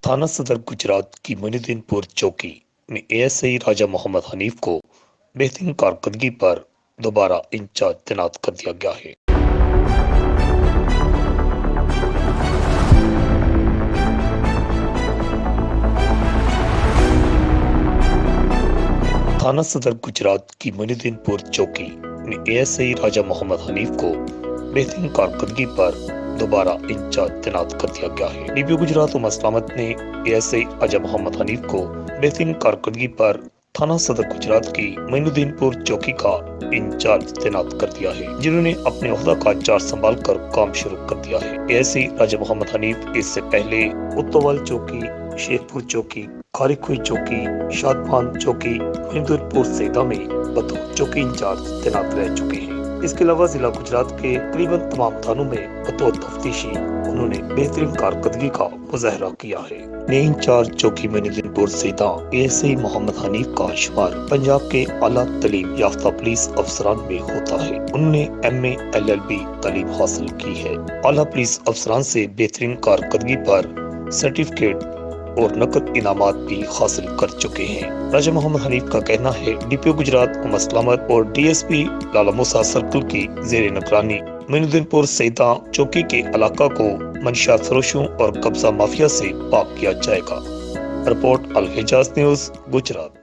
थाना सदर गुजरात की मोइनुद्दीनपुर चौकी में एएसआई राजा मोहम्मद हनीफ को बेहतरीन कारकर्दगी पर दोबारा इंचार्ज तैनात कर दिया गया है। थाना सदर गुजरात की मोइनुद्दीनपुर चौकी में एएसआई राजा मोहम्मद हनीफ को बेहतरीन कारकर्दगी पर दोबारा इंचार्ज तैनात कर दिया गया है। डीपीओ गुजरात उमर सलामत ने एएसआई राजा मोहम्मद हनीफ को बेहतरीन कारकर्दगी पर थाना सदर गुजरात की मोइनुद्दीनपुर चौकी का इंचार्ज तैनात कर दिया है, जिन्होंने अपने ओहदा का चार्ज संभाल कर काम शुरू कर दिया है। एएसआई राजा मोहम्मद हनीफ इससे पहले उत्तोवाल चौकी, शेखपुर चौकी, खारीखुई चौकी, शादमान चौकी, मोइनुद्दीनपुर सैदा में बतौर चौकी इंचार्ज तैनात रह चुके हैं। इसके अलावा जिला गुजरात के तकरीबन तमाम थानों में बतौर तफ्तीशी उन्होंने बेहतरीन कारकर्दगी का मुजाहरा किया है। नए इंचार्ज चौकी मोइनुद्दीनपुर सैदा एएसआई मोहम्मद हनीफ का शुमार पंजाब के आला तालीम याफ्ता पुलिस अफसरान में होता है। उन्होंने MA LLB तालीम हासिल की है। आला पुलिस अफसरान से बेहतरीन कारकर्दगी पर सर्टिफिकेट और नकद इनामात भी हासिल कर चुके हैं। राजा मोहम्मद हनीफ का कहना है, डीपीओ गुजरात उमर सलामत और DSP लाला मूसा सर्कल की जेर निगरानी मोइनुद्दीनपुर सैदा चौकी के इलाका को मंशियात फरोशों और कब्जा माफिया से पाक किया जाएगा। रिपोर्ट अल हिजाज न्यूज गुजरात।